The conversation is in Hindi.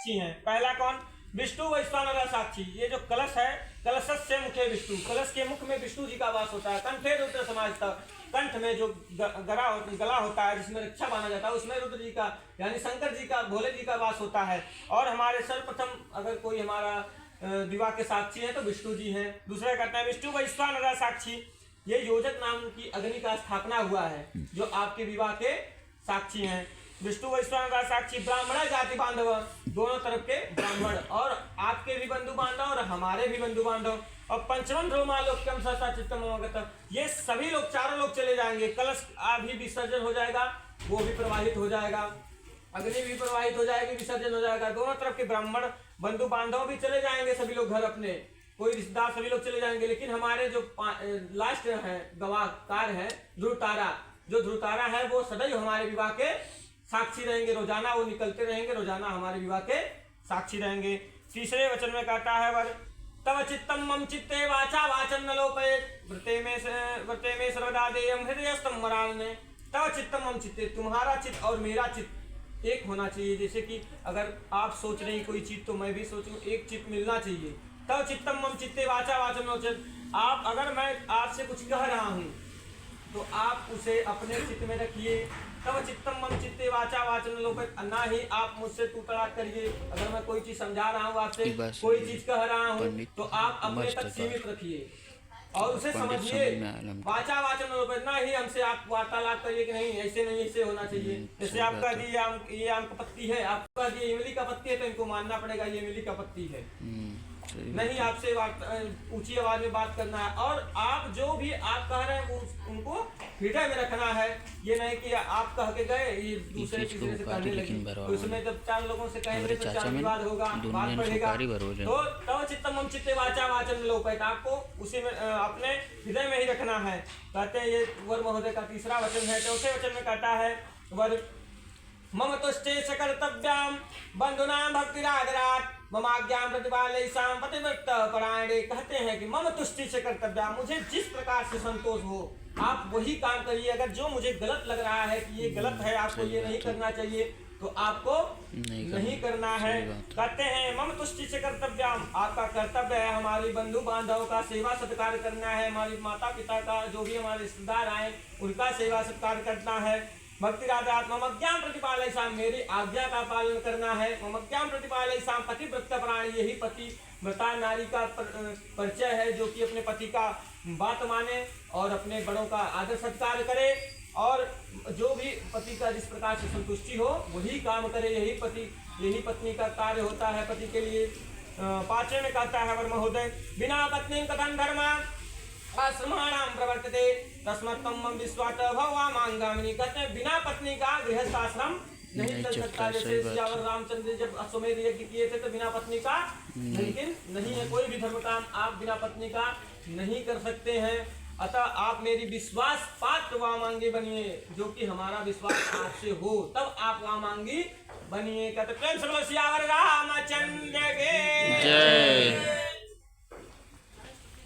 साक्षी हैं। पहला कौन? विष्णु वैश्वानर साक्षी। ये जो कलश है, कलशस्य मुखे विष्णु, कलश के मुख में विष्णु जी का वास होता है। कंठे रुद्र समाजता, कंठ में जो गला होता है जिसमें रक्षा बांधा जाता है, उसमें रुद्र जी का यानी शंकर जी का, भोले जी का वास होता है। और हमारे सर्वप्रथम अगर कोई हमारा विवाह के साक्षी है तो विष्णु जी हैं। दूसरा कहते हैं विष्णु वैश्वानर साक्षी, ये योजक नाम की अग्नि का स्थापना हुआ है जो आपके विवाह के साक्षी हैं। विष्णु वैश्वानर साक्षी, ब्राह्मण जाति बांधव, दोनों तरफ के ब्राह्मण और आपके भी बंधु बांधव और हमारे भी बंधु बांधव। और पंचमन ध्रुवमालोक्यम सहसा चित्तम अवगतम, ये सभी लोग, चारों लोग चले जाएंगे। कलश भी विसर्जन हो जाएगा, वो भी प्रवाहित हो जाएगा, अग्नि भी प्रवाहित हो जाएगी, विसर्जन हो जाएगा। दोनों तरफ के ब्राह्मण बंधु बांधव भी चले जाएंगे, सभी लोग घर अपने, कोई रिश्तेदार सभी लोग चले जाएंगे। लेकिन हमारे जो लास्ट है गवाहकार है ध्रुवतारा, जो ध्रुवतारा है वो सदैव हमारे विवाह के साक्षी रहेंगे। रोजाना वो निकलते रहेंगे, रोजाना हमारे विवाह के साक्षी रहेंगे। तीसरे वचन में कहता है वर तव चित्तम मम चित्ते वाचा वाचन न लोपयेत, व्रते में सर्वदा देयम हृदयस्थम वरानने। तव चित्तम मम चित्ते, तुम्हारा चित्त और मेरा चित्त एक होना चाहिए। जैसे कि अगर आप सोच रहे हैं कोई चीज तो मैं भी सोचूं, एक चित्त मिलना चाहिए। तव चित्तम मम चित्ते वाचा वाचन नोचेत, आप अगर मैं आपसे कुछ कह रहा हूँ तो आप उसे अपने चित्त में रखिए। तब चित्तम मम चित्ते वाचा वाचन लोपयेत, ना ही आप मुझसे तू तड़ाक करिए। अगर मैं कोई चीज समझा रहा हूँ आपसे, कोई चीज कह रहा हूँ तो आप अपने तक सीमित रखिए और उसे समझिए। वाचा वाचन लोपयेत, ना ही हमसे आप वार्तालाप करिए कि नहीं ऐसे नहीं, ऐसे होना चाहिए। जैसे आप कह दिए ये आम का पत्ती है, आप कह दिए इमली का पत्ती है तो इनको मानना पड़ेगा ये इमली का पत्ती है। नहीं, आपसे ऊंची आवाज में बात करना है। और आप जो भी आप कह रहे हैं उनको हृदय में रखना है। ये नहीं कि आप कह के गए ये दूसरे तीसरे से कहने लगे, तो इसमें जब चार लोगों से कहेंगे तो चार विवाद होगा, बात बढ़ेगा। तो तव चित्तम मम चित्ते वाचा वाचन लोपयेत, आपको उसी में अपने हृदय में ही रखना है। कहते हैं ये वर महोदय का तीसरा वचन है। चौथे वचन में कहता है वर मम तुष्टे च कर्तव्याम बंधुनाम भक्तिरादरात् ममाज्ञां प्रतिपालयिषां पतिव्रत परायणे। कहते हैं कि मम तुष्टि से कर्तव्य, मुझे जिस प्रकार से संतोष हो आप वही काम करिए। अगर जो मुझे गलत लग रहा है कि ये गलत है, आपको ये नहीं करना चाहिए, तो आपको नहीं करना है। कहते हैं मम तुष्टि से कर्तव्यम, आपका कर्तव्य है हमारे बंधु बांधव का सेवा सत्कार करना है। हमारे माता पिता का, जो भी हमारे रिश्तेदार आए उनका सेवा सत्कार करना है। भक्ति राधात ममज्ञां प्रतिपालयिषां, मेरी आज्ञा का पालन करना है। ममज्ञां प्रतिपालयिषां पतिव्रत प्राणी, यही पति व्रता नारी का परिचय है जो कि अपने पति का बात माने और अपने बड़ों का आदर सत्कार करे और जो भी पति का जिस प्रकार से संतुष्टि हो वही काम करे। यही पत्नी का कार्य होता है पति के लिए। पांचवें में कहता है वर महोदय बिना पत्नी कथं धर्म आश्रमाणाम प्रवर्तते तस्मत्तम मम विश्वास भवामांगामिनी। कहते हैं बिना पत्नी का गृहस्थ आश्रम नहीं चल सकता। जैसे सियावर रामचंद्र जब अश्वमेध यज्ञ किए थे तो बिना पत्नी का मुमकिन नहीं है। कोई भी धर्म काम आप बिना पत्नी का नहीं कर सकते हैं। अतः आप मेरी विश्वास पात्र वामांगी बनिए, जो कि हमारा विश्वास आपसे हो तब आप वामांगी बनिए। कहते प्रेम से बोलो सियावर रामचंद्र के जय।